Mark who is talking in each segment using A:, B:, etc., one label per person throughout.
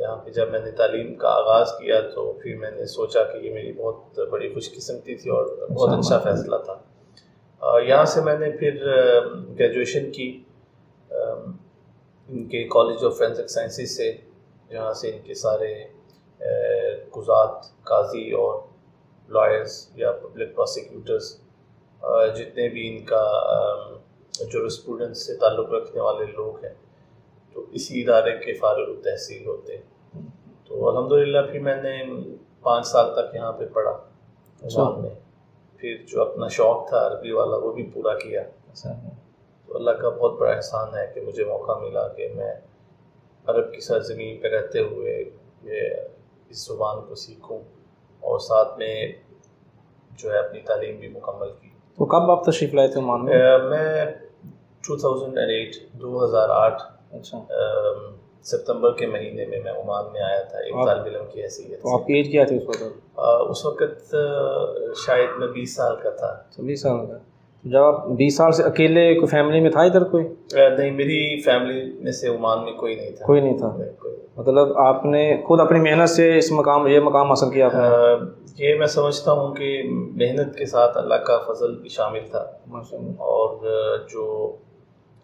A: یہاں پہ جب میں نے تعلیم کا آغاز کیا تو پھر میں نے سوچا کہ یہ میری بہت بڑی خوش قسمتی تھی اور بہت اچھا فیصلہ تھا. یہاں سے میں نے پھر گریجویشن کی ان کے کالج آف فورینسک سائنسز سے، جہاں سے ان کے سارے قضات، قاضی اور لائرز یا پبلک پروسیکیوٹرز جتنے بھی ان کا جورسپروڈنس سے تعلق رکھنے والے لوگ ہیں تو اسی ادارے کے فارغ التحصیل ہوتے ہیں. تو الحمدللہ پھر میں نے 5 سال تک یہاں پہ پڑھا عمان میں. پھر جو اپنا شوق تھا عربی والا وہ بھی پورا کیا. تو اللہ کا بہت بڑا احسان ہے کہ مجھے موقع ملا کہ میں عرب کی سرزمین پہ رہتے ہوئے اس زبان کو سیکھوں اور ساتھ میں جو ہے اپنی تعلیم بھی مکمل کی.
B: تو کب آپ تشریف لائے تھے عمان میں؟
A: میں 2008
B: اچھا.
A: ستمبر کے مہینے میں عمان میں آیا تھا ایک طالب علم کی حیثیت.
B: تو آپ کی ایج کیا تھی اس وقت؟
A: اس وقت شاید میں 20 سال کا تھا.
B: 20 سال کا. جب آپ 20 سال سے اکیلے کوئی فیملی میں تھا ادھر کوئی؟
A: نہیں، میری فیملی میں سے عمان میں کوئی نہیں تھا.
B: کوئی نہیں تھا. مطلب آپ نے خود اپنی محنت سے یہ مقام حاصل کیا آپ نے؟
A: یہ میں سمجھتا ہوں کہ محنت کے ساتھ اللہ کا فضل بھی شامل تھا. اور جو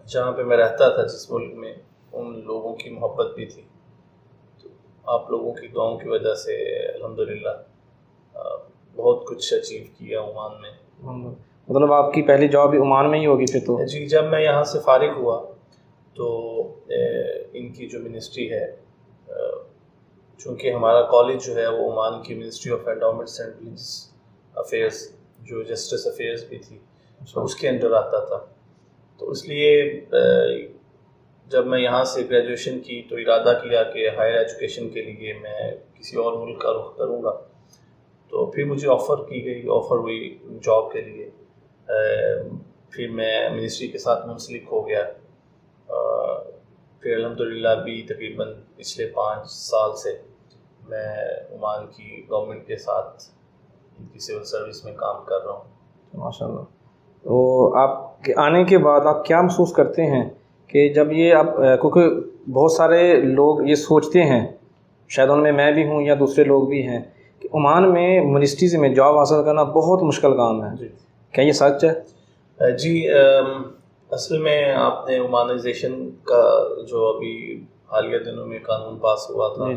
A: جہاں پہ میں رہتا تھا جس ملک میں، ان لوگوں کی محبت بھی تھی. تو آپ لوگوں کی دعاؤں کی وجہ سے الحمدللہ بہت کچھ اچیو کیا عمان میں.
B: مطلب آپ کی پہلی جاب بھی عمان میں ہی ہوگی پھر تو؟
A: جی، جب میں یہاں سے فارغ ہوا تو ان کی جو منسٹری ہے، چونکہ ہمارا کالج جو ہے وہ عمان کی ministry of endowments and religious affairs, جو جسٹس افیئرس بھی تھی، اس کے انڈر آتا تھا. تو اس لیے جب میں یہاں سے گریجویشن کی تو ارادہ کیا کہ ہائر ایجوکیشن کے لیے میں کسی اور ملک کا رخ کروں گا. تو پھر مجھے آفر ہوئی جاب کے لیے. پھر میں منسٹری کے ساتھ منسلک ہو گیا. پھر الحمدللہ بھی تقریباً پچھلے 5 سال سے میں عمان کی گورنمنٹ کے ساتھ ان کی سول سروس میں کام کر رہا ہوں.
B: ماشاء اللہ. تو آپ کے آنے کے بعد آپ کیا محسوس کرتے ہیں کہ جب یہ آپ، کیونکہ بہت سارے لوگ یہ سوچتے ہیں، شاید ان میں میں بھی ہوں یا دوسرے لوگ بھی ہیں، کہ عمان میں منسٹریز میں جاب حاصل کرنا بہت مشکل کام ہے.
A: جی،
B: کیا یہ سچ ہے؟
A: جی، اصل میں آپ نے عمانائزیشن کا جو ابھی حالیہ دنوں میں قانون پاس ہوا تھا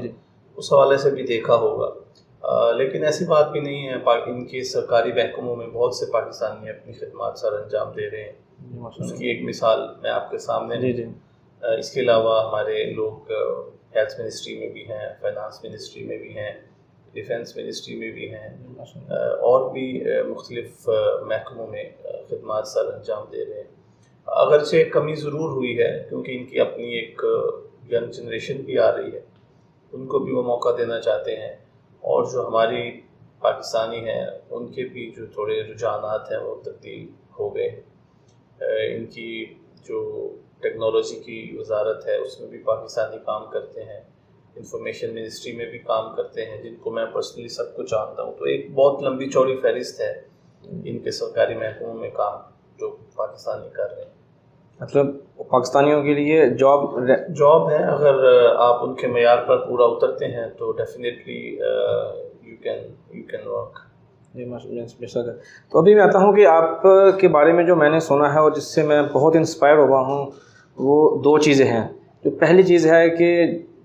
A: اس حوالے سے بھی دیکھا ہوگا. لیکن ایسی بات بھی نہیں ہے. ان کے سرکاری محکموں میں بہت سے پاکستانی اپنی خدمات سر انجام دے رہے ہیں. اس کی ایک مثال میں آپ کے سامنے. اس کے علاوہ ہمارے لوگ ہیلتھ منسٹری میں بھی ہیں، فائنانس منسٹری میں بھی ہیں، ڈیفنس منسٹری میں بھی ہیں، اور بھی مختلف محکموں میں خدمات سر انجام دے رہے ہیں. اگرچہ کمی ضرور ہوئی ہے کیونکہ ان کی اپنی ایک ینگ جنریشن بھی آ رہی ہے، ان کو بھی وہ موقع دینا چاہتے ہیں. اور جو ہماری پاکستانی ہیں ان کے بھی جو تھوڑے رجحانات ہیں وہ تبدیل ہو گئے. ان کی جو ٹیکنالوجی کی وزارت ہے اس میں بھی پاکستانی کام کرتے ہیں، انفارمیشن منسٹری میں بھی کام کرتے ہیں، جن کو میں پرسنلی سب کو جانتا ہوں. تو ایک بہت لمبی چوڑی فہرست ہے ان کے سرکاری محکموں میں کام جو پاکستانی کر رہے ہیں. مطلب
B: پاکستانیوں کے لیے
A: جاب ہے. اگر آپ ان کے معیار پر پورا اترتے ہیں تو ڈیفینیٹلی یو کین ورک.
B: تو ابھی میں آتا ہوں کہ آپ کے بارے میں جو میں نے سنا ہے اور جس سے میں بہت انسپائر ہوا ہوں وہ 2 چیزیں ہیں. جو پہلی چیز ہے کہ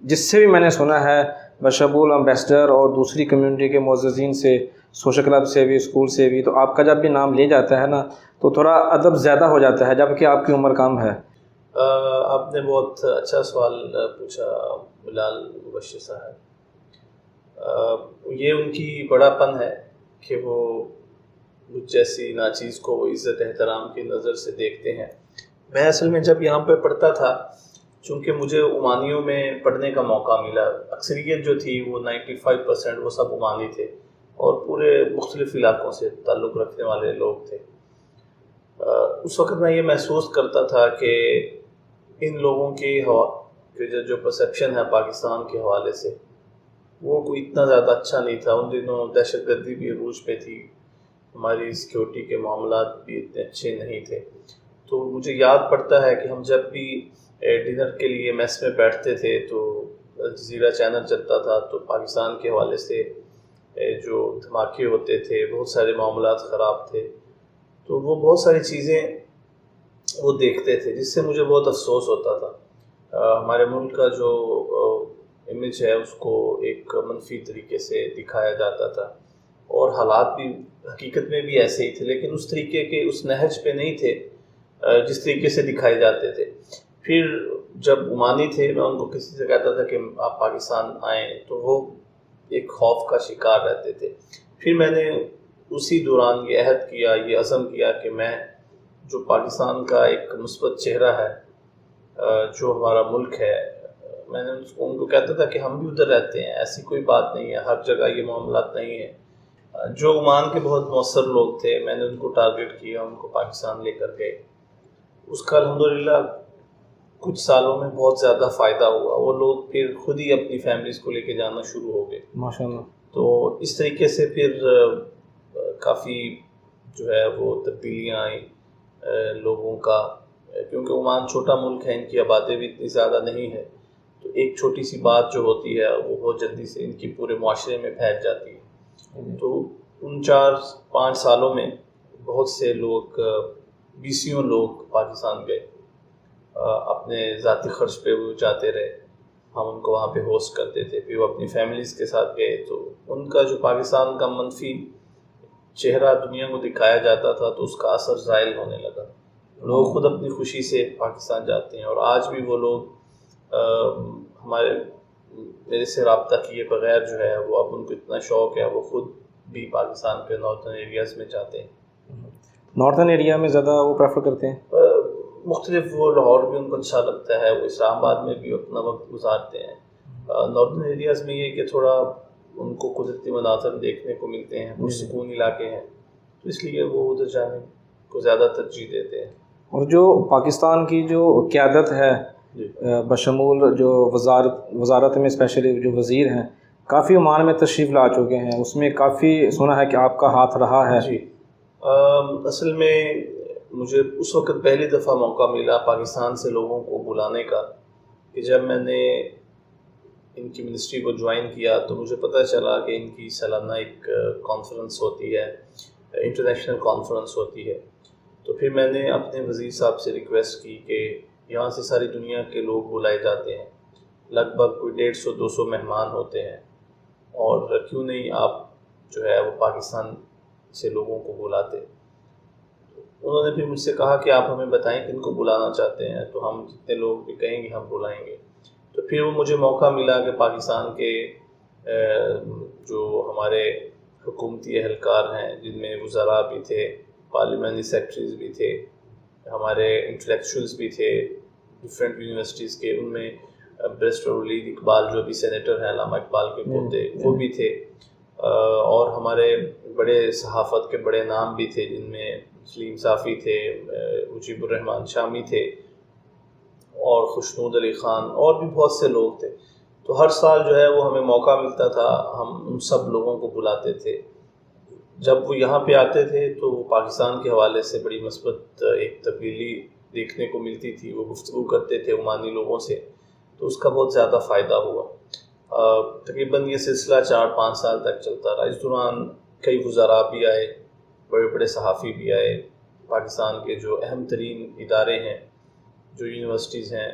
B: جس سے بھی میں نے سنا ہے بشمول امبیسڈر اور دوسری کمیونٹی کے معززین سے، سوشل کلب سے بھی، اسکول سے بھی، تو آپ کا جب بھی نام لے جاتا ہے نا تو تھوڑا ادب زیادہ ہو جاتا ہے جبکہ آپ کی عمر کم ہے.
A: آپ نے بہت اچھا سوال پوچھا بلال مبشر صاحب. یہ ان کی بڑا پن ہے کہ وہ مجھ جیسی ناچیز کو وہ عزت احترام کی نظر سے دیکھتے ہیں. میں اصل میں جب یہاں پہ پڑھتا تھا، چونکہ مجھے عمانیوں میں پڑھنے کا موقع ملا، اکثریت جو تھی وہ 95% وہ سب عمانی تھے اور پورے مختلف علاقوں سے تعلق رکھنے والے لوگ تھے. اس وقت میں یہ محسوس کرتا تھا کہ ان لوگوں کی جو پرسیپشن ہے پاکستان کے حوالے سے وہ کوئی اتنا زیادہ اچھا نہیں تھا. ان دنوں دہشت گردی بھی عروج پہ تھی، ہماری سیکیورٹی کے معاملات بھی اتنے اچھے نہیں تھے. تو مجھے یاد پڑتا ہے کہ ہم جب بھی ڈنر کے لیے میس میں بیٹھتے تھے تو الجزیرہ چینل چلتا تھا تو پاکستان کے حوالے سے جو دھماکے ہوتے تھے، بہت سارے معاملات خراب تھے، تو وہ بہت ساری چیزیں وہ دیکھتے تھے جس سے مجھے بہت افسوس ہوتا تھا. ہمارے ملک کا جو امیج ہے اس کو ایک منفی طریقے سے دکھایا جاتا تھا، اور حالات بھی حقیقت میں بھی ایسے ہی تھے، لیکن اس طریقے کے اس نہج پہ نہیں تھے جس طریقے سے دکھائے جاتے تھے. پھر جب عمانی تھے، میں ان کو کسی سے کہتا تھا کہ آپ پاکستان آئیں تو وہ ایک خوف کا شکار رہتے تھے. پھر میں نے اسی دوران یہ عہد کیا، یہ عزم کیا کہ میں جو پاکستان کا ایک مثبت چہرہ ہے، جو ہمارا ملک ہے، میں نے ان کو کہتا تھا کہ ہم بھی ادھر رہتے ہیں، ایسی کوئی بات نہیں ہے، ہر جگہ یہ معاملات نہیں ہیں. جو عمان کے بہت مؤثر لوگ تھے میں نے ان کو ٹارگٹ کیا، ان کو پاکستان لے کر گئے. اس کا الحمدللہ کچھ سالوں میں بہت زیادہ فائدہ ہوا. وہ لوگ پھر خود ہی اپنی فیملیز کو لے کے جانا شروع ہو گئے
B: ماشاءاللہ.
A: تو اس طریقے سے پھر کافی جو ہے وہ تبدیلیاں آئیں لوگوں کا، کیونکہ عمان چھوٹا ملک ہے، ان کی آبادی بھی اتنی زیادہ نہیں ہے، تو ایک چھوٹی سی بات جو ہوتی ہے وہ بہت جلدی سے ان کی پورے معاشرے میں پھیل جاتی ہے. تو ان 4-5 سالوں میں بہت سے لوگ، 20 لوگ پاکستان گئے، اپنے ذاتی خرچ پہ وہ جاتے رہے، ہم ان کو وہاں پہ ہوسٹ کرتے تھے. پھر وہ اپنی فیملیز کے ساتھ گئے تو ان کا جو پاکستان کا منفی چہرہ دنیا کو دکھایا جاتا تھا تو اس کا اثر زائل ہونے لگا. لوگ خود اپنی خوشی سے پاکستان جاتے ہیں، اور آج بھی وہ لوگ میرے سے رابطہ کیے بغیر جو ہے وہ اب ان کو اتنا شوق ہے، وہ خود بھی پاکستان کے نارتھرن ایریاز میں جاتے ہیں.
B: نارتھرن ایریا میں زیادہ وہ پریفر کرتے ہیں؟
A: مختلف، وہ لاہور بھی ان کو اچھا لگتا ہے، وہ اسلام آباد میں بھی اپنا وقت گزارتے ہیں. نارتھرن ایریاز میں یہ کہ تھوڑا ان کو قدرتی مناظر دیکھنے کو ملتے ہیں، پرسکون علاقے ہیں، تو اس لیے وہ ادھر جانے کو زیادہ ترجیح دیتے ہیں.
B: اور جو پاکستان کی جو قیادت ہے بشمول جو وزارت میں اسپیشلی جو وزیر ہیں، کافی عمان میں تشریف لا چکے ہیں، اس میں کافی سنا ہے کہ آپ کا ہاتھ رہا ہے.
A: جی، اصل میں مجھے اس وقت پہلی دفعہ موقع ملا پاکستان سے لوگوں کو بلانے کا کہ جب میں نے ان کی منسٹری کو جوائن کیا تو مجھے پتہ چلا کہ ان کی سالانہ ایک کانفرنس ہوتی ہے، انٹرنیشنل کانفرنس ہوتی ہے. تو پھر میں نے اپنے وزیر صاحب سے ریکویسٹ کی کہ یہاں سے ساری دنیا کے لوگ بلائے جاتے ہیں، لگ بھگ کوئی 150-200 مہمان ہوتے ہیں، اور کیوں نہیں آپ جو ہے وہ پاکستان سے لوگوں کو بلاتے. انہوں نے پھر مجھ سے کہا کہ آپ ہمیں بتائیں کن کو بلانا چاہتے ہیں تو ہم جتنے لوگ بھی کہیں گے ہم بلائیں گے. تو پھر وہ مجھے موقع ملا کہ پاکستان کے جو ہمارے حکومتی اہلکار ہیں، جن میں وزراء بھی تھے، پارلیمنٹری سیکرٹریز بھی تھے، ہمارے انٹلیکچوئلز بھی تھے ڈفرینٹ یونیورسٹیز کے، ان میں بیرسٹر ولید اقبال جو بھی سینیٹر ہیں، علامہ اقبال کے پوتے، وہ بھی تھے، اور ہمارے بڑے صحافت کے بڑے نام بھی تھے، جن میں سلیم صافی تھے، مجیب الرحمان شامی تھے، اور خوشنود علی خان، اور بھی بہت سے لوگ تھے. تو ہر سال جو ہے وہ ہمیں موقع ملتا تھا، ہم ان سب لوگوں کو بلاتے تھے. جب وہ یہاں پہ آتے تھے تو وہ پاکستان کے حوالے سے بڑی مثبت ایک تبدیلی دیکھنے کو ملتی تھی. وہ گفتگو کرتے تھے عمانی لوگوں سے، تو اس کا بہت زیادہ فائدہ ہوا. تقریباً یہ سلسلہ 4-5 سال تک چلتا رہا. اس دوران کئی وزراء بھی آئے، بڑے بڑے صحافی بھی آئے، پاکستان کے جو اہم ترین ادارے ہیں، جو یونیورسٹیز ہیں،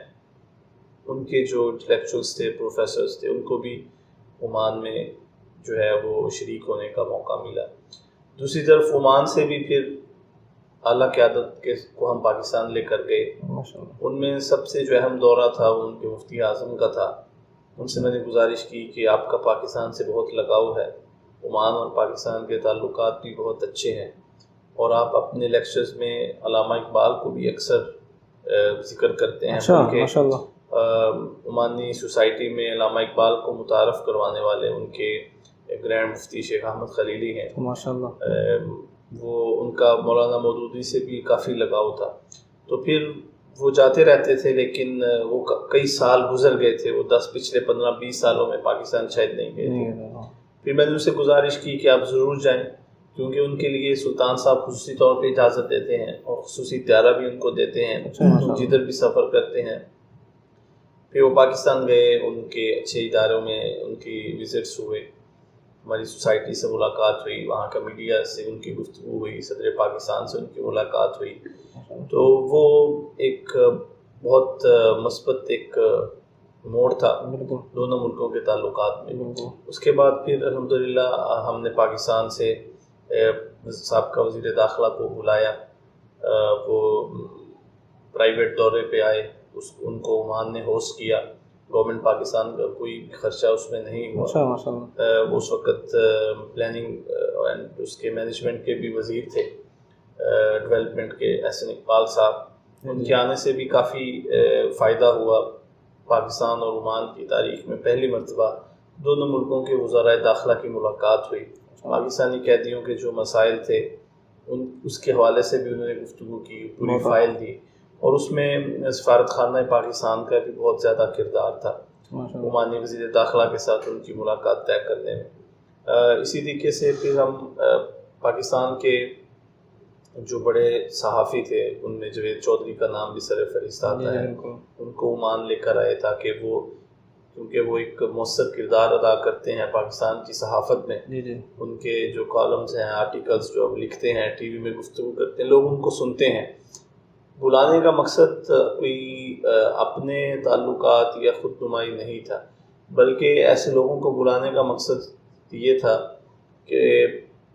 A: ان کے جو انٹلیکچوئلس تھے، پروفیسرز تھے، ان کو بھی عمان میں جو ہے وہ شریک ہونے کا موقع ملا. دوسری طرف عمان سے بھی پھر اعلیٰ قیادت کو ہم پاکستان لے کر گئے. ان میں سب سے جو اہم دورہ تھا وہ ان کے مفتی اعظم کا تھا. ان سے میں نے گزارش کی کہ آپ کا پاکستان سے بہت لگاؤ ہے، عمان اور پاکستان کے تعلقات بھی بہت اچھے ہیں، اور آپ اپنے لیکچرز میں علامہ اقبال کو بھی اکثر ذکر کرتے ہیں. عمانی سوسائٹی میں علامہ اقبال کو متعارف کروانے والے ان کے گرینڈ مفتی شیخ احمد خلیلی ہیں. وہ ان کا مولانا مودودی سے بھی کافی لگاؤ تھا. تو پھر وہ جاتے رہتے تھے، لیکن وہ کئی سال گزر گئے تھے، وہ پچھلے 15-20 سالوں میں پاکستان شاید نہیں گئے تھے. پھر میں نے ان سے گزارش کی کہ آپ ضرور جائیں، کیونکہ ان کے لیے سلطان صاحب خصوصی طور پہ اجازت دیتے ہیں اور خصوصی طیارہ بھی ان کو دیتے ہیں، جدھر بھی سفر کرتے ہیں. پھر وہ پاکستان گئے، ان کے اچھے اداروں میں ان کی وزٹس ہوئے، ہماری سوسائٹی سے ملاقات ہوئی، وہاں کا میڈیا سے ان کی گفتگو ہوئی، صدر پاکستان سے ان کی ملاقات ہوئی، تو وہ ایک بہت مثبت ایک موڑ تھا دونوں ملکوں کے تعلقات میں۔ اس کے بعد پھر الحمدللہ ہم نے پاکستان سے سابقہ وزیر داخلہ کو بلایا، وہ پرائیویٹ دورے پہ آئے، ان کو عمان نے ہوسٹ کیا، گورنمنٹ پاکستان کا کوئی خرچہ اس میں نہیں ہوا۔ وہ اس وقت پلاننگ اینڈ اس کے مینجمنٹ کے بھی وزیر تھے، ڈیولپمنٹ کے، احسن اقبال صاحب، ان کے آنے سے بھی کافی فائدہ ہوا۔ پاکستان اور عمان کی تاریخ میں پہلی مرتبہ دونوں ملکوں کے وزراء داخلہ کی ملاقات ہوئی، پاکستانی قیدیوں کے جو مسائل تھے اس کے حوالے سے بھی انہوں نے گفتگو کی، پوری فائل دی، اور اس میں سفارت خانہ پاکستان کا بھی بہت زیادہ کردار تھا عمانی وزیر داخلہ کے ساتھ ان کی ملاقات طے کرنے میں۔ اسی طریقے سے پھر ہم پاکستان کے جو بڑے صحافی تھے، ان میں جاوید چودھری کا نام بھی سر فہرست آتا ہے، ان کو عمان لے کر آئے تاکہ وہ، کیونکہ وہ ایک مؤثر کردار ادا کرتے ہیں پاکستان کی صحافت میں، ان کے جو کالمز ہیں، آرٹیکلز جو اب لکھتے ہیں، ٹی وی میں گفتگو کرتے ہیں، لوگ ان کو سنتے ہیں۔ بلانے کا مقصد کوئی اپنے تعلقات یا خود نمائی نہیں تھا، بلکہ ایسے لوگوں کو بلانے کا مقصد یہ تھا کہ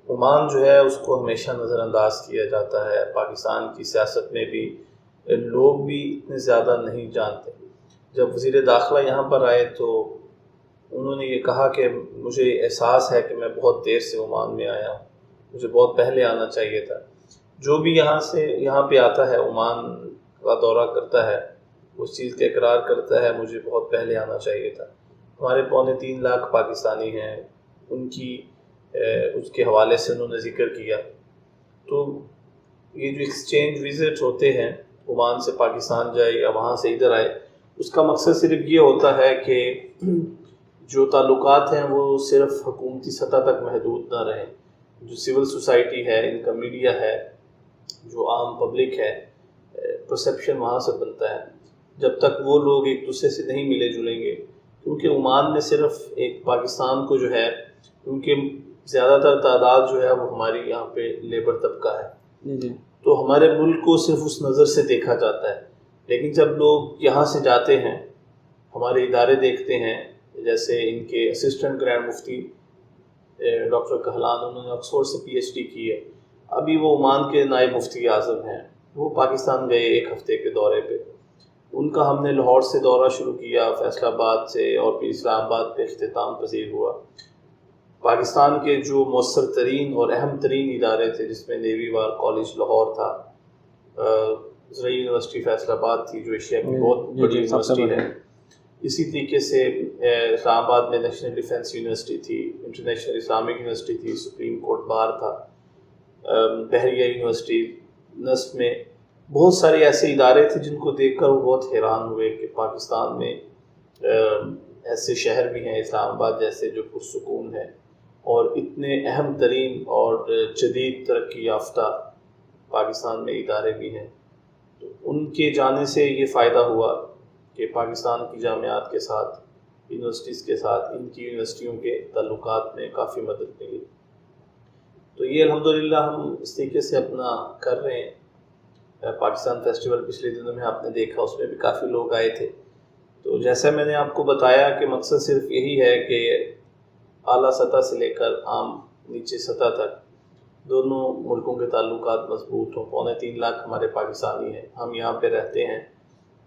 A: عمان جو ہے اس کو ہمیشہ نظر انداز کیا جاتا ہے، پاکستان کی سیاست میں بھی لوگ بھی اتنے زیادہ نہیں جانتے۔ جب وزیر داخلہ یہاں پر آئے تو انہوں نے یہ کہا کہ مجھے احساس ہے کہ میں بہت دیر سے عمان میں آیا ہوں، مجھے بہت پہلے آنا چاہیے تھا۔ جو بھی یہاں پہ آتا ہے، عمان کا دورہ کرتا ہے، اس چیز کا اقرار کرتا ہے مجھے بہت پہلے آنا چاہیے تھا۔ ہمارے 3.25 لاکھ پاکستانی ہیں، ان کی اس کے حوالے سے انہوں نے ذکر کیا۔ تو یہ جو ایکسچینج وزٹ ہوتے ہیں، عمان سے پاکستان جائے یا وہاں سے ادھر آئے، اس کا مقصد صرف یہ ہوتا ہے کہ جو تعلقات ہیں وہ صرف حکومتی سطح تک محدود نہ رہیں، جو سول سوسائٹی ہے، ان کا میڈیا ہے، جو عام پبلک ہے، پرسیپشن وہاں سے بنتا ہے۔ جب تک وہ لوگ ایک دوسرے سے نہیں ملے جلیں گے، کیونکہ عمان میں صرف ایک پاکستان کو جو ہے، کیونکہ زیادہ تر تعداد جو ہے وہ ہماری یہاں پہ لیبر طبقہ ہے، تو ہمارے ملک کو صرف اس نظر سے دیکھا جاتا ہے۔ لیکن جب لوگ یہاں سے جاتے ہیں، ہمارے ادارے دیکھتے ہیں، جیسے ان کے اسسٹنٹ گرینڈ مفتی ڈاکٹر کہلان، انہوں نے آکسفورڈ سے PhD کی ہے، ابھی وہ عمان کے نائب مفتی اعظم ہیں، وہ پاکستان گئے 1 ہفتے کے دورے پہ۔ ان کا ہم نے لاہور سے دورہ شروع کیا، فیصل آباد سے، اور پھر اسلام آباد پہ اختتام پذیر ہوا۔ پاکستان کے جو مؤثر ترین اور اہم ترین ادارے تھے، جس میں نیوی وار کالج لاہور تھا، زرعی یونیورسٹی فیصل آباد تھی جو ایشیا کی بہت بڑی یونیورسٹی ہے، اسی طریقے سے اسلام آباد میں نیشنل ڈیفنس یونیورسٹی تھی، انٹرنیشنل اسلامک یونیورسٹی تھی، سپریم کورٹ بار تھا، بحریہ یونیورسٹی، نسٹ میں بہت سارے ایسے ادارے تھے جن کو دیکھ کر وہ بہت حیران ہوئے کہ پاکستان میں ایسے شہر بھی ہیں، اسلام آباد جیسے، جو پرسکون ہے، اور اتنے اہم ترین اور جدید ترقی یافتہ پاکستان میں ادارے بھی ہیں۔ تو ان کے جانے سے یہ فائدہ ہوا کہ پاکستان کی جامعات کے ساتھ، یونیورسٹیز کے ساتھ، ان کی یونیورسٹیوں کے تعلقات میں کافی مدد ملی۔ تو یہ الحمدللہ ہم اس طریقے سے اپنا کر رہے ہیں۔ پاکستان فیسٹیول پچھلے دنوں میں آپ نے دیکھا، اس میں بھی کافی لوگ آئے تھے۔ تو جیسا میں نے آپ کو بتایا کہ مقصد صرف یہی ہے کہ اعلیٰ سطح سے لے کر عام نیچے سطح تک دونوں ملکوں کے تعلقات مضبوط ہوں۔ 3.25 لاکھ ہمارے پاکستانی ہیں، ہم یہاں پہ رہتے ہیں،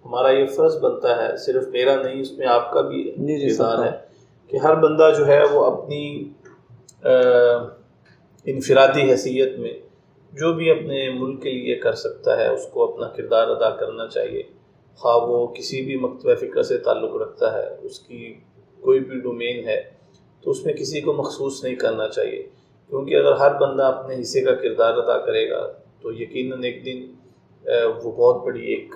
A: ہمارا یہ فرض بنتا ہے، صرف میرا نہیں، اس میں آپ کا بھی کردار ہے کہ ہر بندہ جو ہے وہ اپنی انفرادی حیثیت میں جو بھی اپنے ملک کے لیے کر سکتا ہے، اس کو اپنا کردار ادا کرنا چاہیے، خواہ وہ کسی بھی مکتبہ فکر سے تعلق رکھتا ہے، اس کی کوئی بھی ڈومین ہے، تو اس میں کسی کو مخصوص نہیں کرنا چاہیے، کیونکہ اگر ہر بندہ اپنے حصے کا کردار ادا کرے گا تو یقیناً ایک دن وہ بہت بڑی ایک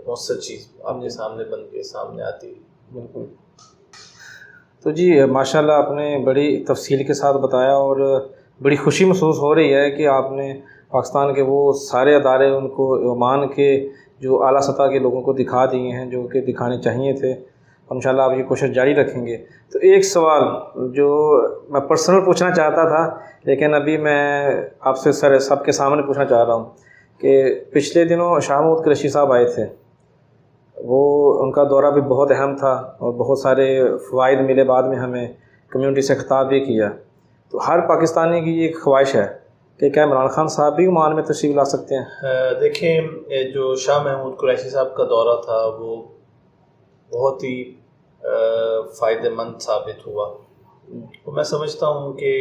A: مؤثر چیز آپ کے سامنے بن کے سامنے آتی ہے۔
B: بالکل۔ تو جی ماشاءاللہ آپ نے بڑی تفصیل کے ساتھ بتایا، اور بڑی خوشی محسوس ہو رہی ہے کہ آپ نے پاکستان کے وہ سارے ادارے ان کو عمان کے جو اعلیٰ سطح کے لوگوں کو دکھا دیے ہیں جو کہ دکھانے چاہیے تھے۔ اور انشاءاللہ آپ یہ کوشش جاری رکھیں گے. تو ایک سوال جو میں پرسنل پوچھنا چاہتا تھا لیکن ابھی میں آپ سے سب کے سامنے پوچھنا چاہ رہا ہوں کہ پچھلے دنوں شاہ محمود قریشی صاحب آئے تھے. وہ ان کا دورہ بھی بہت اہم تھا اور بہت سارے فوائد ملے. بعد میں ہمیں کمیونٹی سے خطاب بھی کیا. تو ہر پاکستانی کی یہ خواہش ہے کہ کیا عمران خان صاحب بھی عمان میں تشریف لا سکتے ہیں؟
A: دیکھیں جو شاہ محمود قریشی صاحب کا دورہ تھا وہ بہت ہی فائدہ مند ثابت ہوا. تو میں سمجھتا ہوں کہ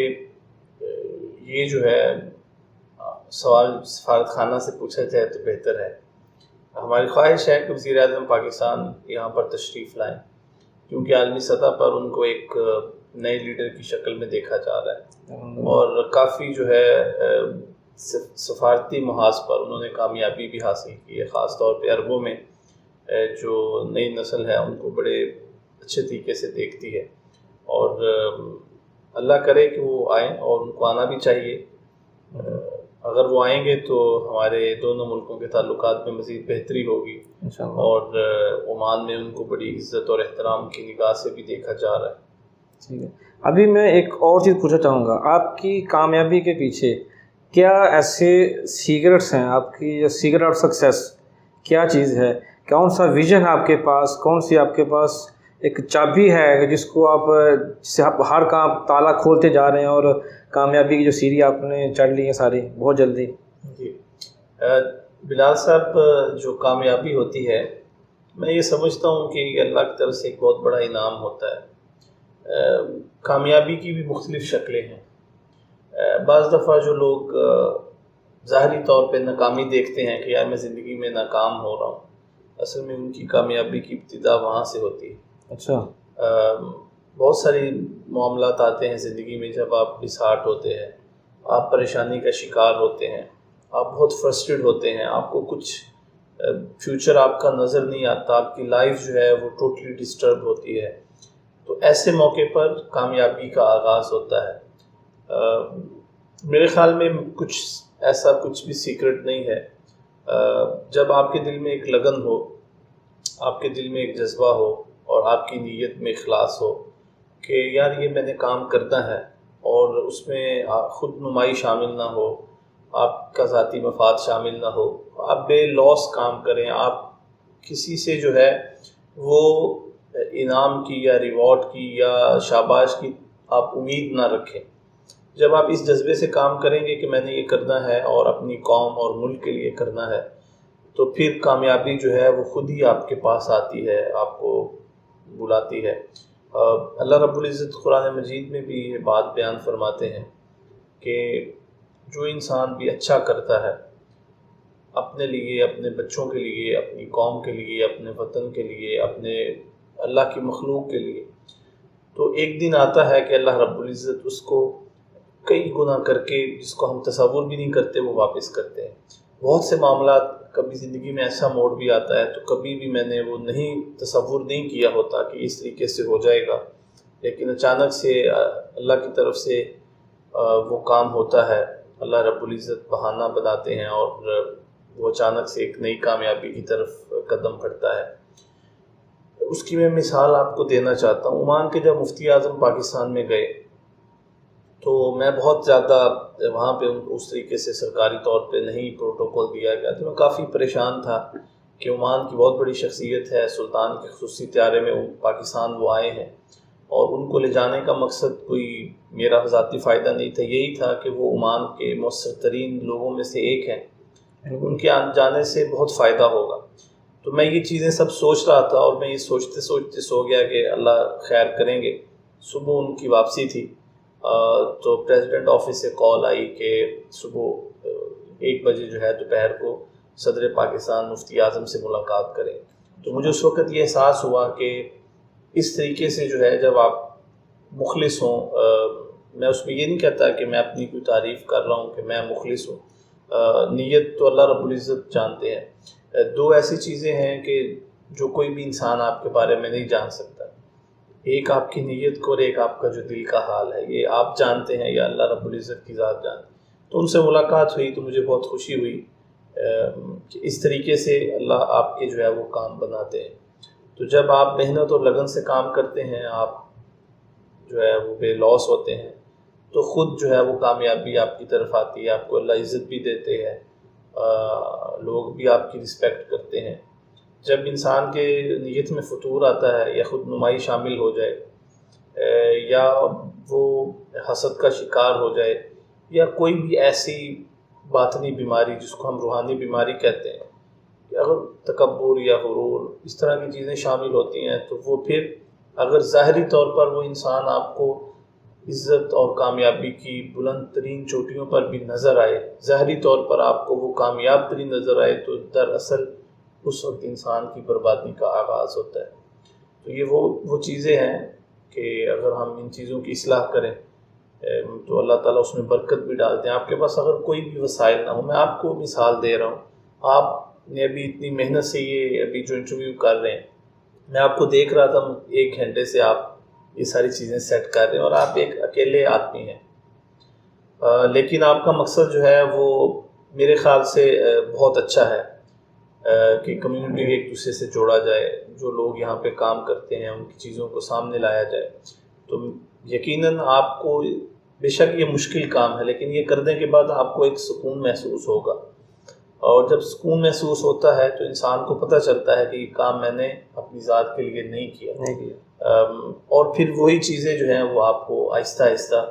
A: یہ جو ہے سوال سفارت خانہ سے پوچھا جائے تو بہتر ہے. ہماری خواہش ہے کہ وزیر اعظم پاکستان یہاں پر تشریف لائیں کیونکہ عالمی سطح پر ان کو ایک نئے لیڈر کی شکل میں دیکھا جا رہا ہے اور کافی جو ہے سفارتی محاذ پر انہوں نے کامیابی بھی حاصل کی ہے. خاص طور پہ عربوں میں جو نئی نسل ہے ان کو بڑے اچھے طریقے سے دیکھتی ہے اور اللہ کرے کہ وہ آئیں اور ان کو آنا بھی چاہیے. اگر وہ آئیں گے تو ہمارے دونوں ملکوں کے تعلقات میں مزید بہتری ہوگی اور عمان میں ان کو بڑی عزت اور احترام کی نگاہ سے بھی دیکھا جا رہا ہے.
B: ٹھیک ہے. ابھی میں ایک اور چیز پوچھنا چاہوں گا. آپ کی کامیابی کے پیچھے کیا ایسے سیکرٹس ہیں؟ آپ کی سیکرٹ آف سکسیس کیا چیز ہے؟ کون سا ویژن ہے آپ کے پاس؟ کون سی آپ کے پاس ایک چابی ہے جس کو جس سے آپ ہر کام تالا کھولتے جا رہے ہیں اور کامیابی کی جو سیڑھی آپ نے چڑھ لی ہیں ساری بہت جلدی؟
A: جی بلال صاحب، جو کامیابی ہوتی ہے میں یہ سمجھتا ہوں کہ اللہ کی طرف سے ایک بہت بڑا انعام ہوتا ہے. کامیابی کی بھی مختلف شکلیں ہیں. بعض دفعہ جو لوگ ظاہری طور پہ ناکامی دیکھتے ہیں کہ یار میں زندگی میں ناکام ہو رہا ہوں، اصل میں ان کی کامیابی کی ابتدا وہاں سے ہوتی ہے.
B: اچھا.
A: بہت ساری معاملات آتے ہیں زندگی میں جب آپ ڈسہارٹ ہوتے ہیں، آپ پریشانی کا شکار ہوتے ہیں، آپ بہت فرسٹریٹ ہوتے ہیں، آپ کو کچھ فیوچر آپ کا نظر نہیں آتا، آپ کی لائف جو ہے وہ ٹوٹلی ڈسٹرب ہوتی ہے. تو ایسے موقع پر کامیابی کا آغاز ہوتا ہے. میرے خیال میں کچھ بھی سیکرٹ نہیں ہے. جب آپ کے دل میں ایک لگن ہو، آپ کے دل میں ایک جذبہ ہو اور آپ کی نیت میں اخلاص ہو کہ یار یہ میں نے کام کرنا ہے اور اس میں خود نمائی شامل نہ ہو، آپ کا ذاتی مفاد شامل نہ ہو، آپ بے لوس کام کریں، آپ کسی سے جو ہے وہ انعام کی یا ریوارڈ کی یا شاباش کی آپ امید نہ رکھیں. جب آپ اس جذبے سے کام کریں گے کہ میں نے یہ کرنا ہے اور اپنی قوم اور ملک کے لیے کرنا ہے تو پھر کامیابی جو ہے وہ خود ہی آپ کے پاس آتی ہے، آپ کو بلاتی ہے. اللہ رب العزت قرآن مجید میں بھی یہ بات بیان فرماتے ہیں کہ جو انسان بھی اچھا کرتا ہے اپنے لیے، اپنے بچوں کے لیے، اپنی قوم کے لیے، اپنے وطن کے لیے، اپنے اللہ کی مخلوق کے لیے، تو ایک دن آتا ہے کہ اللہ رب العزت اس کو کئی گنا کر کے جس کو ہم تصور بھی نہیں کرتے وہ واپس کرتے ہیں. بہت سے معاملات کبھی زندگی میں ایسا موڑ بھی آتا ہے تو کبھی بھی میں نے وہ تصور نہیں کیا ہوتا کہ اس طریقے سے ہو جائے گا، لیکن اچانک سے اللہ کی طرف سے وہ کام ہوتا ہے. اللہ رب العزت بہانہ بناتے ہیں اور وہ اچانک سے ایک نئی کامیابی کی طرف قدم بڑھتا ہے. اس کی میں مثال آپ کو دینا چاہتا ہوں. عمان کے جب مفتی اعظم پاکستان میں گئے تو میں بہت زیادہ وہاں پہ اس طریقے سے سرکاری طور پہ نہیں پروٹوکول دیا گیا، تو میں کافی پریشان تھا کہ عمان کی بہت بڑی شخصیت ہے، سلطان کے خصوصی طیارے میں پاکستان وہ آئے ہیں اور ان کو لے جانے کا مقصد کوئی میرا ذاتی فائدہ نہیں تھا، یہی تھا کہ وہ عمان کے مؤثر ترین لوگوں میں سے ایک ہیں، ان کے جانے سے بہت فائدہ ہوگا. تو میں یہ چیزیں سب سوچ رہا تھا اور میں یہ سوچتے سوچتے سو گیا کہ اللہ خیر کریں گے. صبح ان کی واپسی تھی تو پریزیڈنٹ آفس سے کال آئی کہ صبح 1 بجے جو ہے دوپہر کو صدر پاکستان مفتی اعظم سے ملاقات کریں. تو مجھے اس وقت یہ احساس ہوا کہ اس طریقے سے جو ہے جب آپ مخلص ہوں، میں اس میں یہ نہیں کہتا کہ میں اپنی کوئی تعریف کر رہا ہوں کہ میں مخلص ہوں، نیت تو اللہ رب العزت جانتے ہیں. 2 ایسی چیزیں ہیں کہ جو کوئی بھی انسان آپ کے بارے میں نہیں جان سکتا، ایک آپ کی نیت کو اور ایک آپ کا جو دل کا حال ہے، یہ آپ جانتے ہیں یا اللہ رب العزت کی ذات جانتے. تو ان سے ملاقات ہوئی تو مجھے بہت خوشی ہوئی کہ اس طریقے سے اللہ آپ کے جو ہے وہ کام بناتے ہیں. تو جب آپ محنت اور لگن سے کام کرتے ہیں، آپ جو ہے وہ بے لوس ہوتے ہیں، تو خود جو ہے وہ کامیابی آپ کی طرف آتی ہے، آپ کو اللہ عزت بھی دیتے ہیں، لوگ بھی آپ کی رسپیکٹ کرتے ہیں۔ جب انسان کے نیت میں فتور آتا ہے یا خود نمائی شامل ہو جائے یا وہ حسد کا شکار ہو جائے یا کوئی بھی ایسی باطنی بیماری جس کو ہم روحانی بیماری کہتے ہیں، کہ اگر تکبر یا غرور اس طرح کی چیزیں شامل ہوتی ہیں، تو وہ پھر اگر ظاہری طور پر وہ انسان آپ کو عزت اور کامیابی کی بلند ترین چوٹیوں پر بھی نظر آئے، ظاہری طور پر آپ کو وہ کامیاب ترین نظر آئے، تو دراصل اس وقت انسان کی بربادی کا آغاز ہوتا ہے۔ تو یہ وہ چیزیں ہیں کہ اگر ہم ان چیزوں کی اصلاح کریں تو اللہ تعالیٰ اس میں برکت بھی ڈالتے ہیں۔ آپ کے پاس اگر کوئی بھی وسائل نہ ہو، میں آپ کو مثال دے رہا ہوں، آپ نے ابھی اتنی محنت سے یہ ابھی جو انٹرویو کر رہے ہیں، میں آپ کو دیکھ رہا تھا 1 گھنٹے سے آپ یہ ساری چیزیں سیٹ کر رہے ہیں، اور آپ ایک اکیلے آدمی ہیں، لیکن آپ کا مقصد جو ہے وہ میرے خیال سے بہت اچھا ہے کہ کمیونٹی ایک دوسرے سے جوڑا جائے، جو لوگ یہاں پہ کام کرتے ہیں ان کی چیزوں کو سامنے لایا جائے۔ تو یقیناً آپ کو بے شک یہ مشکل کام ہے، لیکن یہ کرنے کے بعد آپ کو ایک سکون محسوس ہوگا، اور جب سکون محسوس ہوتا ہے تو انسان کو پتہ چلتا ہے کہ یہ کام میں نے اپنی ذات کے لیے نہیں کیا، اور پھر وہی چیزیں جو ہیں وہ آپ کو آہستہ آہستہ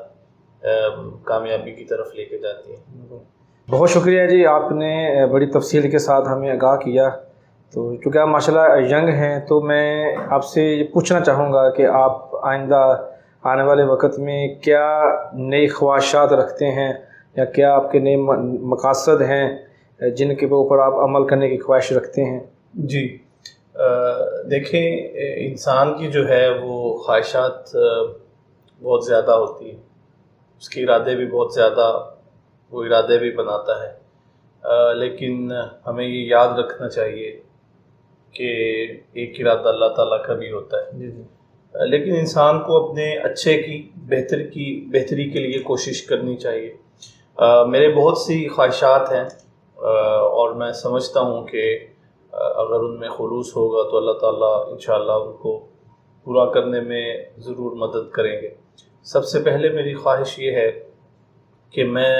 A: کامیابی کی طرف لے کے جاتی ہیں۔
B: بہت شکریہ جی، آپ نے بڑی تفصیل کے ساتھ ہمیں آگاہ کیا۔ تو چونکہ آپ ماشاءاللہ ینگ ہیں، تو میں آپ سے یہ پوچھنا چاہوں گا کہ آپ آئندہ آنے والے وقت میں کیا نئی خواہشات رکھتے ہیں، یا کیا آپ کے نئے مقاصد ہیں جن کے اوپر آپ عمل کرنے کی خواہش رکھتے ہیں؟
A: جی دیکھیں، انسان کی جو ہے وہ خواہشات بہت زیادہ ہوتی ہیں، اس کے ارادے بھی بہت زیادہ، وہ ارادے بھی بناتا ہے، لیکن ہمیں یہ یاد رکھنا چاہیے کہ ایک ارادہ اللہ تعالیٰ کا بھی ہوتا ہے، لیکن انسان کو اپنے اچھے کی بہتری کے لیے کوشش کرنی چاہیے۔ میرے بہت سی خواہشات ہیں، اور میں سمجھتا ہوں کہ اگر ان میں خلوص ہوگا تو اللہ تعالیٰ انشاءاللہ ان کو پورا کرنے میں ضرور مدد کریں گے۔ سب سے پہلے میری خواہش یہ ہے کہ میں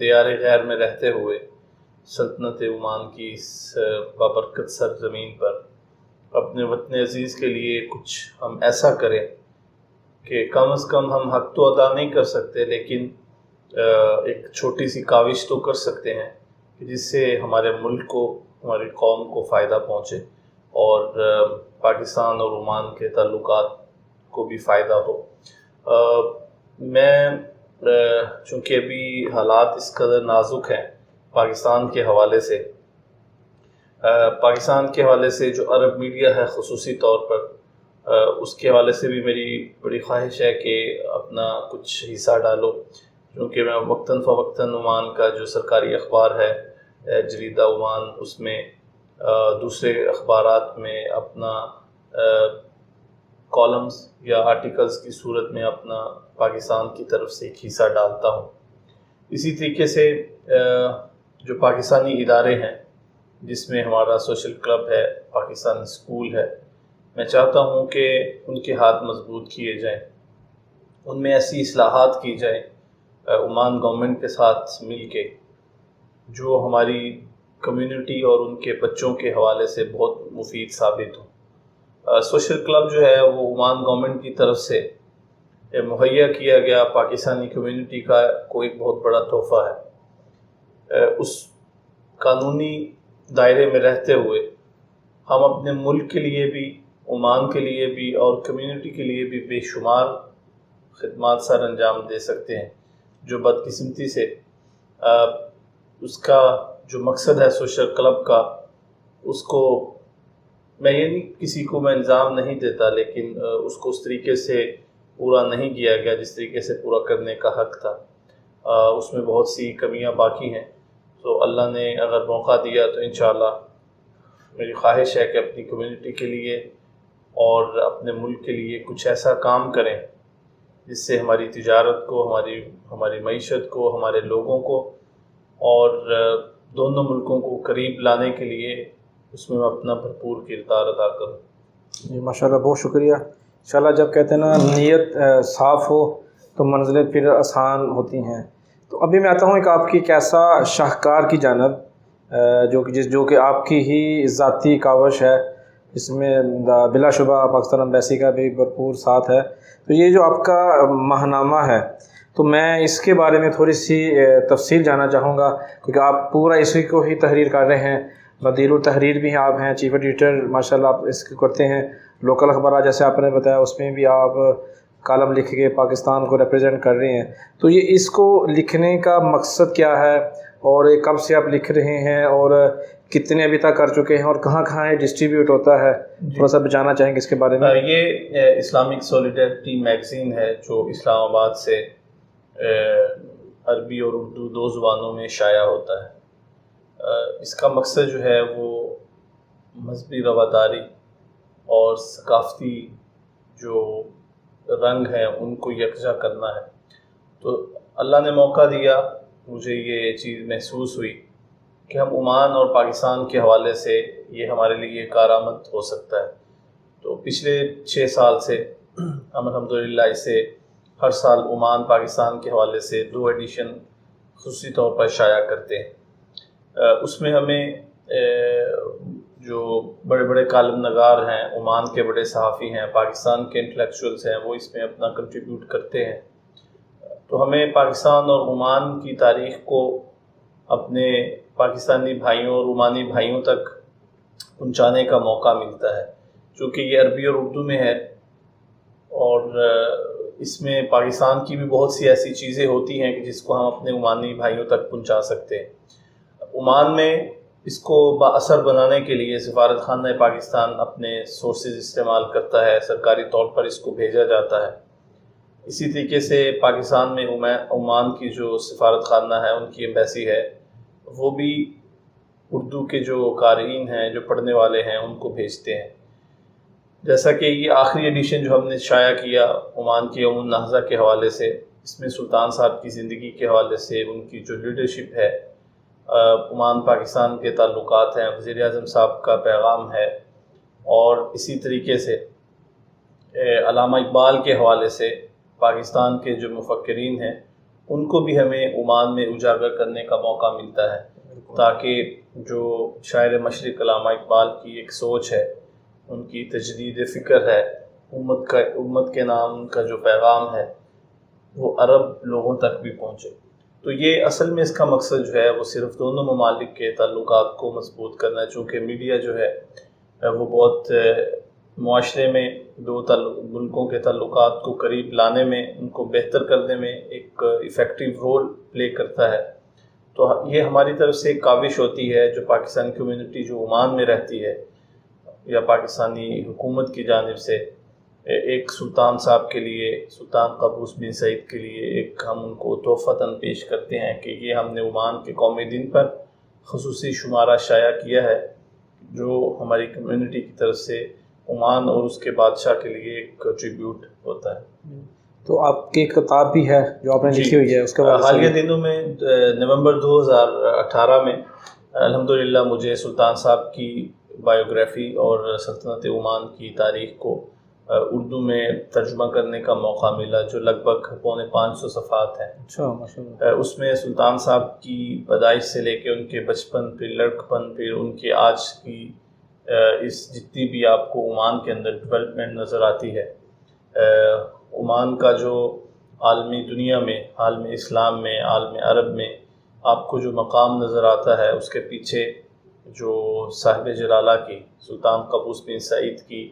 A: دیار غیر میں رہتے ہوئے سلطنت عمان کی اس بابرکت سرزمین پر اپنے وطن عزیز کے لیے کچھ ہم ایسا کریں کہ کم از کم ہم حق تو ادا نہیں کر سکتے، لیکن ایک چھوٹی سی کاوش تو کر سکتے ہیں کہ جس سے ہمارے ملک کو، ہماری قوم کو فائدہ پہنچے، اور پاکستان اور عمان کے تعلقات کو بھی فائدہ ہو۔ میں چونکہ ابھی حالات اس قدر نازک ہیں پاکستان کے حوالے سے جو عرب میڈیا ہے خصوصی طور پر، اس کے حوالے سے بھی میری بڑی خواہش ہے کہ اپنا کچھ حصہ ڈالو، کیونکہ میں وقتاً فوقتاً عمان کا جو سرکاری اخبار ہے جریدہ عمان، اس میں دوسرے اخبارات میں اپنا کالمز یا آرٹیکلز کی صورت میں اپنا پاکستان کی طرف سے ایک حصہ ڈالتا ہوں۔ اسی طریقے سے جو پاکستانی ادارے ہیں، جس میں ہمارا سوشل کلب ہے، پاکستان اسکول ہے، میں چاہتا ہوں کہ ان کے ہاتھ مضبوط کیے جائیں، ان میں ایسی اصلاحات کی جائیں عمان گورنمنٹ کے ساتھ مل کے، جو ہماری کمیونٹی اور ان کے بچوں کے حوالے سے بہت مفید ثابت ہوں۔ سوشل کلب جو ہے وہ عمان گورنمنٹ کی طرف سے مہیا کیا گیا پاکستانی کمیونٹی کا کوئی بہت بڑا تحفہ ہے۔ اس قانونی دائرے میں رہتے ہوئے ہم اپنے ملک کے لیے بھی، عمان کے لیے بھی اور کمیونٹی کے لیے بھی بے شمار خدمات سر انجام دے سکتے ہیں، جو بدقسمتی سے اس کا جو مقصد ہے سوشل کلب کا، اس کو میں یہ نہیں، کسی کو میں الزام نہیں دیتا، لیکن اس کو اس طریقے سے پورا نہیں کیا گیا جس طریقے سے پورا کرنے کا حق تھا۔ اس میں بہت سی کمیاں باقی ہیں، تو اللہ نے اگر موقع دیا تو انشاءاللہ میری خواہش ہے کہ اپنی کمیونٹی کے لیے اور اپنے ملک کے لیے کچھ ایسا کام کریں جس سے ہماری تجارت کو، ہماری معیشت کو، ہمارے لوگوں کو اور دونوں ملکوں کو قریب لانے کے لیے اس میں اپنا بھرپور کردار ادا کروں.
B: جی ماشاءاللہ، بہت شکریہ. انشاءاللہ جب کہتے ہیں نا نیت صاف ہو تو منزلیں پھر آسان ہوتی ہیں. تو ابھی میں آتا ہوں ایک آپ کی ایک ایسا شاہکار کی جانب جو کہ آپ کی ہی ذاتی کاوش ہے، اس میں بلا شبہ پاکستان ایمبیسی کا بھی بھرپور ساتھ ہے. تو یہ جو آپ کا ماہنامہ ہے، تو میں اس کے بارے میں تھوڑی سی تفصیل جاننا چاہوں گا، کیونکہ آپ پورا اسی کو ہی تحریر کر رہے ہیں. مدیر التحریر بھی آپ ہیں، چیف ایڈیٹر ماشاءاللہ آپ اس کو کرتے ہیں. لوکل اخبارات جیسے آپ نے بتایا اس میں بھی آپ کالم لکھ کے پاکستان کو ریپرزینٹ کر رہے ہیں. تو یہ اس کو لکھنے کا مقصد کیا ہے، اور یہ کب سے آپ لکھ رہے ہیں، اور کتنے ابھی تک کر چکے ہیں، اور کہاں کہاں یہ ڈسٹریبیوٹ ہوتا ہے؟ تھوڑا سا بتانا چاہیں گے اس کے بارے میں.
A: یہ اسلامک سولیڈرٹی میگزین ہے جو اسلام آباد سے عربی اور اردو دو زبانوں میں شائع ہوتا ہے. اس کا مقصد جو ہے وہ مذہبی رواداری اور ثقافتی جو رنگ ہیں ان کو یکجا کرنا ہے. تو اللہ نے موقع دیا، مجھے یہ چیز محسوس ہوئی کہ ہم عمان اور پاکستان کے حوالے سے یہ ہمارے لیے کارآمد ہو سکتا ہے. تو پچھلے 6 سال سے ہم الحمدللہ اسے ہر سال عمان پاکستان کے حوالے سے 2 ایڈیشن خصوصی طور پر شائع کرتے ہیں. اس میں ہمیں جو بڑے بڑے کالم نگار ہیں، عمان کے بڑے صحافی ہیں، پاکستان کے انٹلیکچوئلز ہیں، وہ اس میں اپنا کنٹریبیوٹ کرتے ہیں. تو ہمیں پاکستان اور عمان کی تاریخ کو اپنے پاکستانی بھائیوں اور عمانی بھائیوں تک پہنچانے کا موقع ملتا ہے. چونکہ یہ عربی اور اردو میں ہے، اور اس میں پاکستان کی بھی بہت سی ایسی چیزیں ہوتی ہیں کہ جس کو ہم اپنے عمانی بھائیوں تک پہنچا سکتے ہیں. عمان میں اس کو با اثر بنانے کے لیے سفارت خانہ پاکستان اپنے سورسز استعمال کرتا ہے، سرکاری طور پر اس کو بھیجا جاتا ہے. اسی طریقے سے پاکستان میں عمان کی جو سفارت خانہ ہے، ان کی ایمبیسی ہے، وہ بھی اردو کے جو قارئین ہیں، جو پڑھنے والے ہیں، ان کو بھیجتے ہیں. جیسا کہ یہ آخری ایڈیشن جو ہم نے شائع کیا عمان کے یوم النہضہ کے حوالے سے، اس میں سلطان صاحب کی زندگی کے حوالے سے ان کی جو لیڈرشپ ہے، عمان پاکستان کے تعلقات ہیں، وزیر اعظم صاحب کا پیغام ہے، اور اسی طریقے سے علامہ اقبال کے حوالے سے پاکستان کے جو مفکرین ہیں ان کو بھی ہمیں عمان میں اجاگر کرنے کا موقع ملتا ہے، تاکہ جو شاعر مشرق علامہ اقبال کی ایک سوچ ہے، ان کی تجدید فکر ہے، امت کے نام کا جو پیغام ہے، وہ عرب لوگوں تک بھی پہنچے. تو یہ اصل میں اس کا مقصد جو ہے وہ صرف دونوں ممالک کے تعلقات کو مضبوط کرنا ہے. چونکہ میڈیا جو ہے وہ بہت معاشرے میں دو ملکوں کے تعلقات کو قریب لانے میں، ان کو بہتر کرنے میں ایک ایفیکٹیو رول پلے کرتا ہے. تو یہ ہماری طرف سے ایک کاوش ہوتی ہے، جو پاکستانی کمیونٹی جو عمان میں رہتی ہے یا پاکستانی حکومت کی جانب سے ایک سلطان صاحب کے لیے، سلطان قابوس بن سعید کے لیے ایک ہم ان کو تحفتاً پیش کرتے ہیں کہ یہ ہم نے عمان کے قومی دن پر خصوصی شمارہ شائع کیا ہے، جو ہماری کمیونٹی کی طرف سے عمان اور اس کے بادشاہ کے لیے ایک ٹریبیوٹ ہوتا ہے.
B: تو آپ کی کتاب بھی ہے جو آپ نے لکھی ہوئی ہے، اس کے بعد
A: حالیہ دنوں میں نومبر 2018 میں الحمدللہ مجھے سلطان صاحب کی بایوگرافی اور سلطنت عمان کی تاریخ کو اردو میں ترجمہ کرنے کا موقع ملا، جو لگ بھگ 550 صفحات ہیں.
B: اچھا ماشاءاللہ.
A: اس میں سلطان صاحب کی پیدائش سے لے کے ان کے بچپن، پھر لڑکپن، پھر ان کے آج کی اس جتنی بھی آپ کو عمان کے اندر ڈیولپمنٹ نظر آتی ہے، عمان کا جو عالمی دنیا میں، عالم اسلام میں، عالم عرب میں آپ کو جو مقام نظر آتا ہے، اس کے پیچھے جو صاحب جلالہ کی، سلطان قابوس بن سعید کی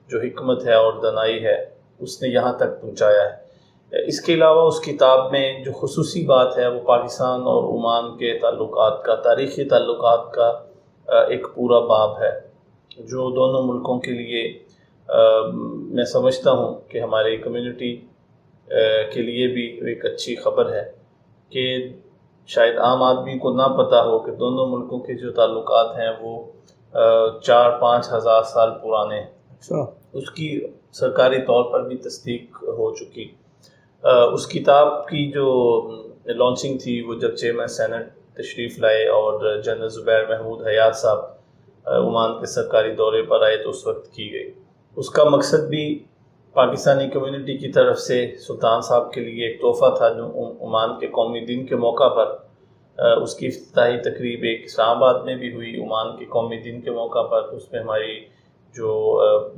A: جو حکمت ہے اور دانائی ہے، اس نے یہاں تک پہنچایا ہے. اس کے علاوہ اس کتاب میں جو خصوصی بات ہے وہ پاکستان اور عمان کے تعلقات کا، تاریخی تعلقات کا ایک پورا باب ہے، جو دونوں ملکوں کے لیے میں سمجھتا ہوں کہ ہماری کمیونٹی کے لیے بھی ایک اچھی خبر ہے کہ شاید عام آدمی کو نہ پتہ ہو کہ دونوں ملکوں کے جو تعلقات ہیں وہ 4-5 ہزار سال پرانے ہیں. اس کی سرکاری طور پر بھی تصدیق ہو چکی. اس کتاب کی جو لانچنگ تھی وہ جب چیئرمین سینٹ تشریف لائے اور جنرل زبیر محمود حیات صاحب عمان کے سرکاری دورے پر آئے تو اس وقت کی گئی. اس کا مقصد بھی پاکستانی کمیونٹی کی طرف سے سلطان صاحب کے لیے ایک تحفہ تھا جو عمان کے قومی دن کے موقع پر اس کی افتتاحی تقریب ایک اسلام آباد میں بھی ہوئی عمان کے قومی دن کے موقع پر. اس میں ہماری جو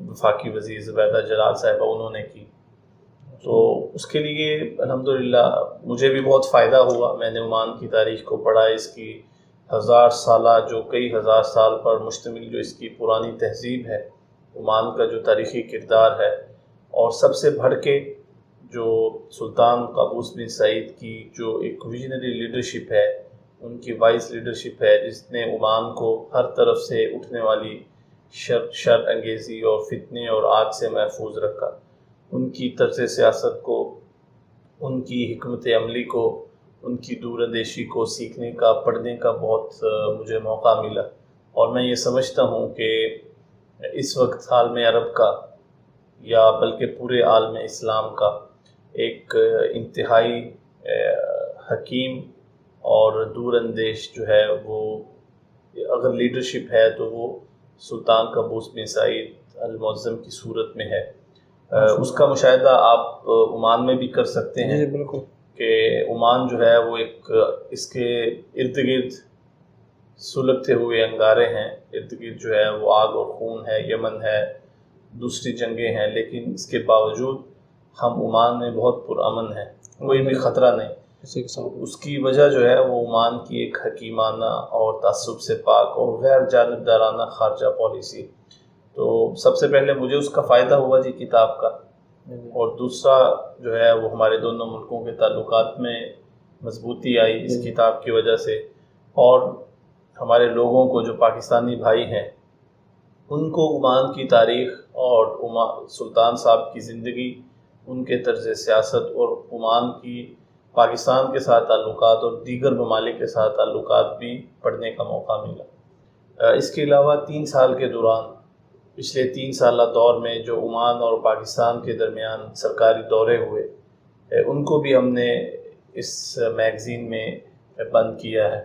A: وفاقی وزیر زبیدہ جلال صاحبہ انہوں نے کی. تو اس کے لیے الحمدللہ مجھے بھی بہت فائدہ ہوا. میں نے عمان کی تاریخ کو پڑھا, اس کی 1000 سالہ جو کئی ہزار سال پر مشتمل جو اس کی پرانی تہذیب ہے, عمان کا جو تاریخی کردار ہے, اور سب سے بڑھ کے جو سلطان قابوس بن سعید کی جو ایک ویژنری لیڈرشپ ہے, ان کی وائس لیڈرشپ ہے, جس نے عمان کو ہر طرف سے اٹھنے والی شر انگیزی اور فتنے اور آگ سے محفوظ رکھا. ان کی طرز سیاست کو, ان کی حکمت عملی کو, ان کی دور اندیشی کو سیکھنے کا, پڑھنے کا بہت مجھے موقع ملا. اور میں یہ سمجھتا ہوں کہ اس وقت عالم عرب کا یا بلکہ پورے عالم اسلام کا ایک انتہائی حکیم اور دور اندیش جو ہے وہ اگر لیڈرشپ ہے تو وہ سلطان قابوس بن سعید المعظم کی صورت میں ہے. اس کا مشاہدہ آپ عمان میں بھی کر سکتے ہیں.
B: جی بالکل,
A: کہ عمان جو ہے وہ ایک اس کے ارد گرد سلگتے ہوئے انگارے ہیں, ارد گرد جو ہے وہ آگ اور خون ہے, یمن ہے, دوسری جنگیں ہیں, لیکن اس کے باوجود ہم عمان میں بہت پرامن ہیں, کوئی بھی خطرہ نہیں. اس کی وجہ جو ہے وہ عمان کی ایک حکیمانہ اور تعصب سے پاک اور غیر جانبدارانہ خارجہ پالیسی. تو سب سے پہلے مجھے اس کا فائدہ ہوا جی کتاب کا, اور دوسرا جو ہے وہ ہمارے دونوں ملکوں کے تعلقات میں مضبوطی آئی اس کتاب کی وجہ سے. اور ہمارے لوگوں کو جو پاکستانی بھائی ہیں ان کو عمان کی تاریخ اور سلطان صاحب کی زندگی, ان کے طرز سیاست اور عمان کی پاکستان کے ساتھ تعلقات اور دیگر ممالک کے ساتھ تعلقات بھی پڑھنے کا موقع ملا. اس کے علاوہ 3 سال کے دوران, پچھلے 3 سالہ دور میں جو عمان اور پاکستان کے درمیان سرکاری دورے ہوئے, ان کو بھی ہم نے اس میگزین میں بند کیا ہے,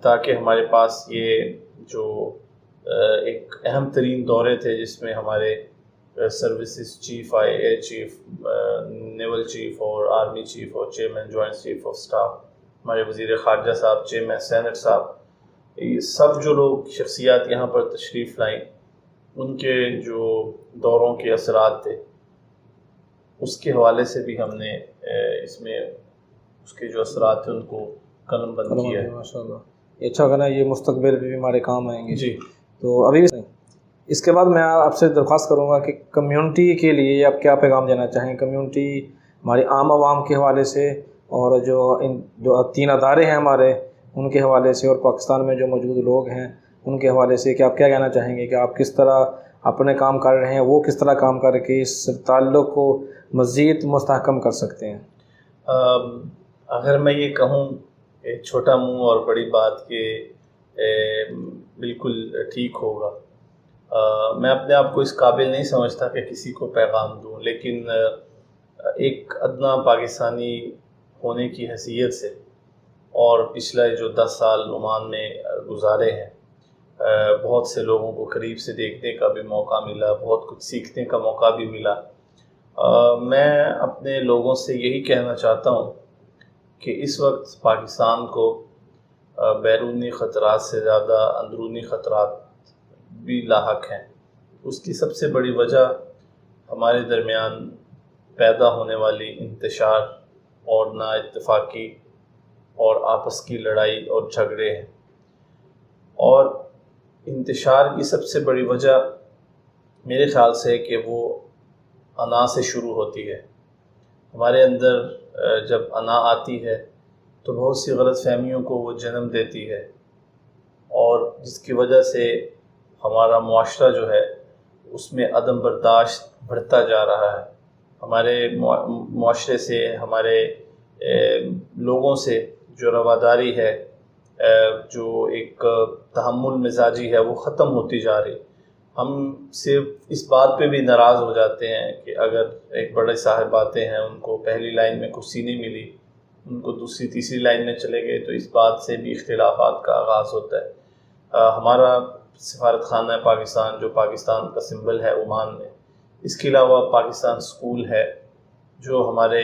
A: تاکہ ہمارے پاس یہ جو ایک اہم ترین دورے تھے جس میں ہمارے سروسز چیف آئے, ایئر چیف, نیول چیف اور آرمی چیف اور chairman joint chief of staff, ہمارے وزیر خارجہ صاحب, چیئرمین سینٹ صاحب, یہ سب جو لوگ شخصیات یہاں پر تشریف لائیں, ان کے جو دوروں کے اثرات تھے اس کے حوالے سے بھی ہم نے اس میں اس کے جو اثرات تھے ان کو قلم بند کیا ہے.
B: ماشاء اللہ, یہ اچھا کرنا, یہ مستقبل میں بھی ہمارے کام آئیں گے.
A: جی.
B: تو ابھی اس کے بعد میں آپ سے درخواست کروں گا کہ کمیونٹی کے لیے آپ کیا پیغام دینا چاہیں, کمیونٹی ہماری عام عوام کے حوالے سے, اور جو 3 ادارے ہیں ہمارے ان کے حوالے سے, اور پاکستان میں جو موجود لوگ ہیں ان کے حوالے سے, کہ آپ کیا کہنا چاہیں گے کہ آپ کس طرح اپنے کام کر رہے ہیں, وہ کس طرح کام کر کے اس تعلق کو مزید مستحکم کر سکتے ہیں.
A: اگر میں یہ کہوں چھوٹا منہ اور بڑی بات کہ بالکل ٹھیک ہوگا, میں اپنے آپ کو اس قابل نہیں سمجھتا کہ کسی کو پیغام دوں, لیکن ایک ادنا پاکستانی ہونے کی حیثیت سے اور پچھلے جو 10 سال عمان میں گزارے ہیں, بہت سے لوگوں کو قریب سے دیکھنے کا بھی موقع ملا, بہت کچھ سیکھنے کا موقع بھی ملا. میں اپنے لوگوں سے یہی کہنا چاہتا ہوں کہ اس وقت پاکستان کو بیرونی خطرات سے زیادہ اندرونی خطرات بھی لاحق ہیں. اس کی سب سے بڑی وجہ ہمارے درمیان پیدا ہونے والی انتشار اور نا اتفاقی اور آپس کی لڑائی اور جھگڑے ہیں. اور انتشار کی سب سے بڑی وجہ میرے خیال سے کہ وہ انا سے شروع ہوتی ہے. ہمارے اندر جب انا آتی ہے تو بہت سی غلط فہمیوں کو وہ جنم دیتی ہے, اور جس کی وجہ سے ہمارا معاشرہ جو ہے اس میں عدم برداشت بڑھتا جا رہا ہے. ہمارے معاشرے سے, ہمارے لوگوں سے جو رواداری ہے, جو ایک تحمل مزاجی ہے, وہ ختم ہوتی جا رہی. ہم صرف اس بات پہ بھی ناراض ہو جاتے ہیں کہ اگر ایک بڑے صاحب آتے ہیں, ان کو پہلی لائن میں کرسی نہیں ملی, ان کو دوسری تیسری لائن میں چلے گئے, تو اس بات سے بھی اختلافات کا آغاز ہوتا ہے. ہمارا سفارت خانہ پاکستان جو پاکستان کا سمبل ہے عمان میں، اس کے علاوہ پاکستان اسکول ہے جو ہمارے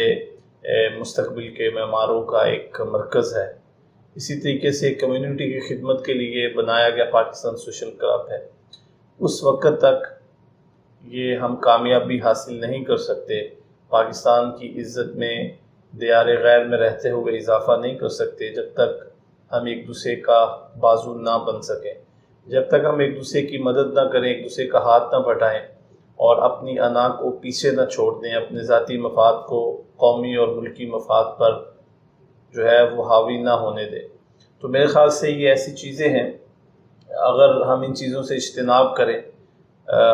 A: مستقبل کے معماروں کا ایک مرکز ہے۔ اسی طریقے سے کمیونٹی کی خدمت کے لیے بنایا گیا پاکستان سوشل کلب ہے۔ اس وقت تک یہ ہم کامیابی حاصل نہیں کر سکتے، پاکستان کی عزت میں دیار غیر میں رہتے ہوئے اضافہ نہیں کر سکتے جب تک ہم ایک دوسرے کا بازو نہ بن سکیں، جب تک ہم ایک دوسرے کی مدد نہ کریں، ایک دوسرے کا ہاتھ نہ بٹائیں اور اپنی انا کو پیچھے نہ چھوڑ دیں، اپنے ذاتی مفاد کو قومی اور ملکی مفاد پر جو ہے وہ حاوی نہ ہونے دیں۔ تو میرے خیال سے یہ ایسی چیزیں ہیں، اگر ہم ان چیزوں سے اجتناب کریں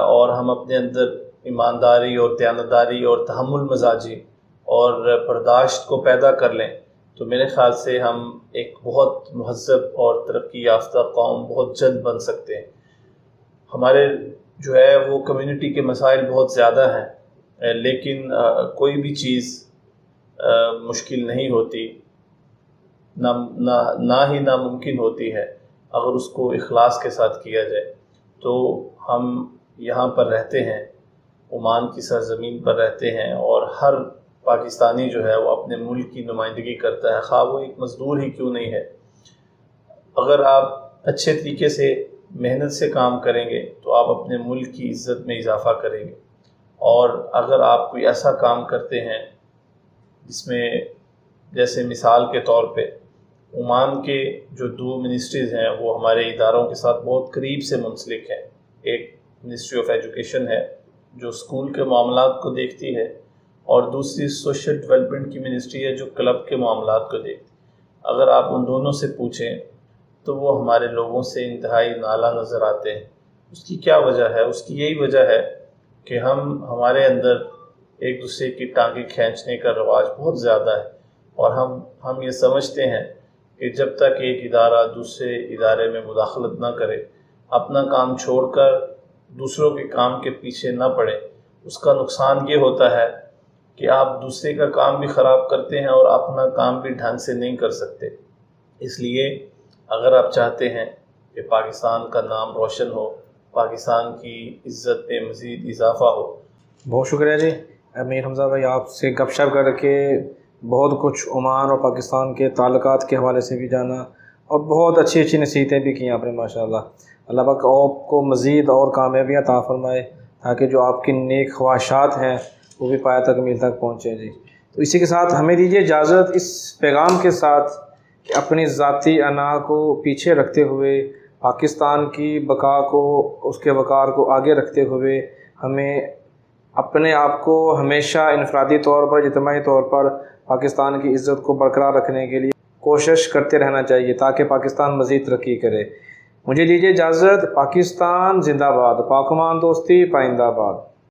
A: اور ہم اپنے اندر ایمانداری اور دیانتداری اور تحمل مزاجی اور برداشت کو پیدا کر لیں تو میرے خیال سے ہم ایک بہت مہذب اور ترقی یافتہ قوم بہت جلد بن سکتے ہیں۔ ہمارے جو ہے وہ کمیونٹی کے مسائل بہت زیادہ ہیں، لیکن کوئی بھی چیز مشکل نہیں ہوتی، نہ ہی ناممکن ہوتی ہے اگر اس کو اخلاص کے ساتھ کیا جائے۔ تو ہم یہاں پر رہتے ہیں، عمان کی سرزمین پر رہتے ہیں، اور ہر پاکستانی جو ہے وہ اپنے ملک کی نمائندگی کرتا ہے، خواہ وہ ایک مزدور ہی کیوں نہیں ہے۔ اگر آپ اچھے طریقے سے محنت سے کام کریں گے تو آپ اپنے ملک کی عزت میں اضافہ کریں گے، اور اگر آپ کوئی ایسا کام کرتے ہیں جس میں جیسے مثال کے طور پہ عمان کے جو 2 منسٹریز ہیں وہ ہمارے اداروں کے ساتھ بہت قریب سے منسلک ہیں، ایک منسٹری آف ایجوکیشن ہے جو اسکول کے معاملات کو دیکھتی ہے، اور دوسری سوشل ڈیولپمنٹ کی منسٹری ہے جو کلب کے معاملات کو دیکھتی ہے۔ اگر آپ ان دونوں سے پوچھیں تو وہ ہمارے لوگوں سے انتہائی نالا نظر آتے ہیں۔ اس کی کیا وجہ ہے؟ اس کی یہی وجہ ہے کہ ہمارے اندر ایک دوسرے کی ٹانگیں کھینچنے کا رواج بہت زیادہ ہے، اور ہم یہ سمجھتے ہیں کہ جب تک ایک ادارہ دوسرے ادارے میں مداخلت نہ کرے، اپنا کام چھوڑ کر دوسروں کے کام کے پیچھے نہ پڑے، اس کا نقصان یہ ہوتا ہے کہ آپ دوسرے کا کام بھی خراب کرتے ہیں اور اپنا کام بھی ڈھنگ سے نہیں کر سکتے۔ اس لیے اگر آپ چاہتے ہیں کہ پاکستان کا نام روشن ہو، پاکستان کی عزت میں مزید اضافہ ہو۔
B: بہت شکریہ جی امیر حمزہ بھائی، آپ سے گپ شپ کر کے بہت کچھ عمان اور پاکستان کے تعلقات کے حوالے سے بھی جانا، اور بہت اچھی اچھی نصیحتیں بھی کی آپ نے ماشاءاللہ۔ اللہ پاک آپ کو مزید اور کامیابیاں عطا فرمائے تاکہ جو آپ کی نیک خواہشات ہیں وہ بھی پایہ تکمیل تک پہنچیں جی۔ تو اسی کے ساتھ ہمیں دیجیے اجازت اس پیغام کے ساتھ کہ اپنی ذاتی انا کو پیچھے رکھتے ہوئے، پاکستان کی بقا کو، اس کے وقار کو آگے رکھتے ہوئے، ہمیں اپنے آپ کو ہمیشہ انفرادی طور پر، اجتماعی طور پر پاکستان کی عزت کو برقرار رکھنے کے لیے کوشش کرتے رہنا چاہیے تاکہ پاکستان مزید ترقی کرے۔ مجھے دیجیے اجازت۔ پاکستان زندہ باد، پاک و امان دوستی پائندہ باد۔